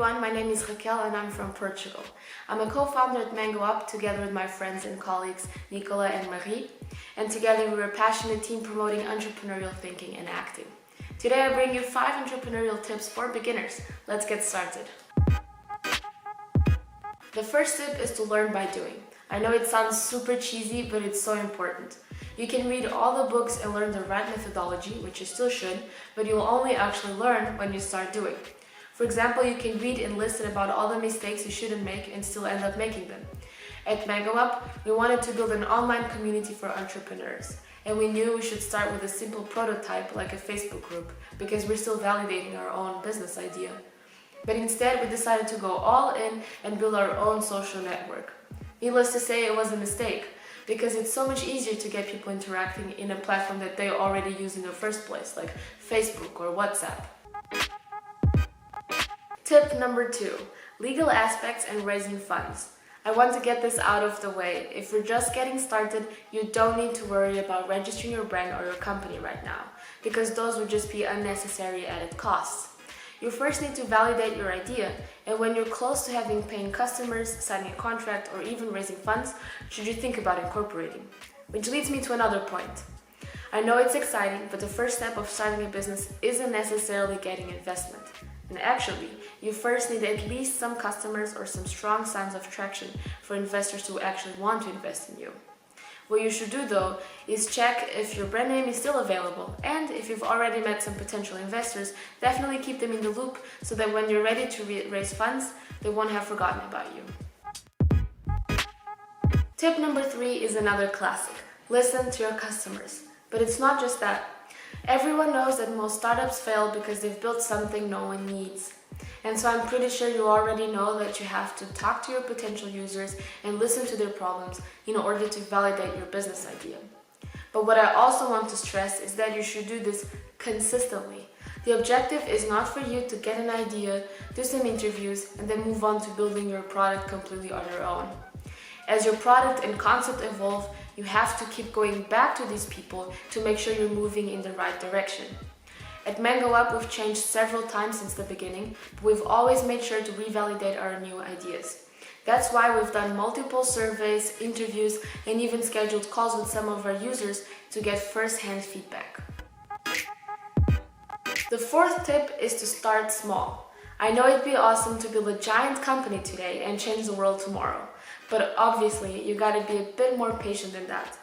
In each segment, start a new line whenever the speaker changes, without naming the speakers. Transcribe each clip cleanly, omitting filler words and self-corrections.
everyone, my name is Raquel and I'm from Portugal. I'm a co-founder at mangoUP together with my friends and colleagues Nicola and Marie, and together we're a passionate team promoting entrepreneurial thinking and acting. Today I bring you 5 entrepreneurial tips for beginners. Let's get started. The first tip is to learn by doing. I know it sounds super cheesy, but it's so important. You can read all the books and learn the right methodology, which you still should, but you will only actually learn when you start doing. For example, you can read and listen about all the mistakes you shouldn't make and still end up making them. At mangoUP, we wanted to build an online community for entrepreneurs, and we knew we should start with a simple prototype like a Facebook group, because we're still validating our own business idea. But instead, we decided to go all in and build our own social network. Needless to say, it was a mistake, because it's so much easier to get people interacting in a platform that they already use in the first place, like Facebook or WhatsApp. Tip number 2, legal aspects and raising funds. I want to get this out of the way. If you're just getting started, you don't need to worry about registering your brand or your company right now, because those would just be unnecessary added costs. You first need to validate your idea, and when you're close to having paying customers, signing a contract, or even raising funds, should you think about incorporating. Which leads me to another point. I know it's exciting, but the first step of starting a business isn't necessarily getting investment. And actually, you first need at least some customers or some strong signs of traction for investors to actually want to invest in you. What you should do though is check if your brand name is still available, and if you've already met some potential investors, definitely keep them in the loop so that when you're ready to raise funds, they won't have forgotten about you. Tip number 3 is another classic. Listen to your customers. But it's not just that. Everyone knows that most startups fail because they've built something no one needs. And so I'm pretty sure you already know that you have to talk to your potential users and listen to their problems in order to validate your business idea. But what I also want to stress is that you should do this consistently. The objective is not for you to get an idea, do some interviews, and then move on to building your product completely on your own. As your product and concept evolve, you have to keep going back to these people to make sure you're moving in the right direction. At mangoUP, we've changed several times since the beginning, but we've always made sure to revalidate our new ideas. That's why we've done multiple surveys, interviews, and even scheduled calls with some of our users to get first-hand feedback. The 4th tip is to start small. I know it'd be awesome to build a giant company today and change the world tomorrow, but obviously you gotta be a bit more patient than that.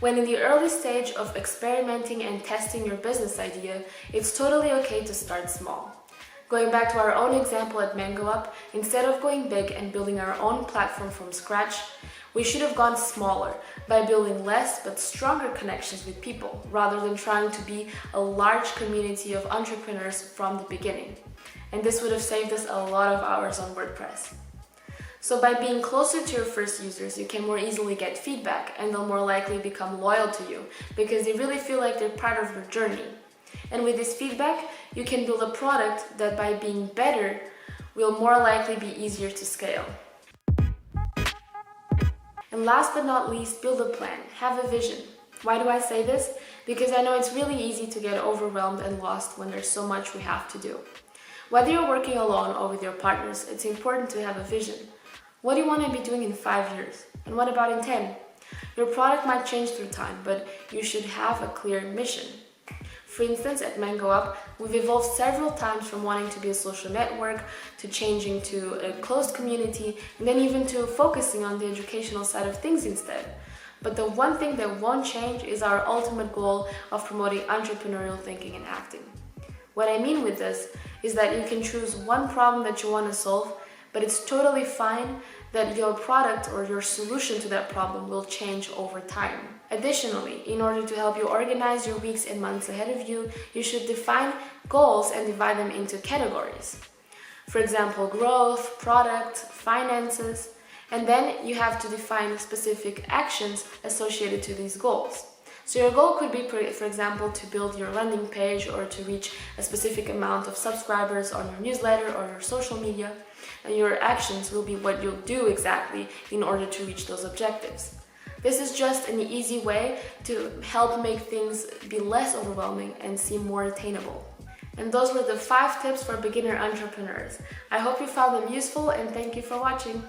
When in the early stage of experimenting and testing your business idea, it's totally okay to start small. Going back to our own example at mangoUP, instead of going big and building our own platform from scratch, we should have gone smaller by building less but stronger connections with people, rather than trying to be a large community of entrepreneurs from the beginning. And this would have saved us a lot of hours on WordPress. So by being closer to your first users, you can more easily get feedback, and they'll more likely become loyal to you because they really feel like they're part of your journey. And with this feedback, you can build a product that by being better will more likely be easier to scale. And last but not least, build a plan, have a vision. Why do I say this? Because I know it's really easy to get overwhelmed and lost when there's so much we have to do. Whether you're working alone or with your partners, it's important to have a vision. What do you want to be doing in 5 years? And what about in 10? Your product might change through time, but you should have a clear mission. For instance, at mangoUP, we've evolved several times from wanting to be a social network to changing to a closed community, and then even to focusing on the educational side of things instead. But the one thing that won't change is our ultimate goal of promoting entrepreneurial thinking and acting. What I mean with this is that you can choose one problem that you want to solve, but it's totally fine that your product or your solution to that problem will change over time. Additionally, in order to help you organize your weeks and months ahead of you, you should define goals and divide them into categories. For example, growth, product, finances, and then you have to define specific actions associated to these goals. So your goal could be, for example, to build your landing page or to reach a specific amount of subscribers on your newsletter or your social media. And your actions will be what you'll do exactly in order to reach those objectives. This is just an easy way to help make things be less overwhelming and seem more attainable. And those were the 5 tips for beginner entrepreneurs. I hope you found them useful and thank you for watching.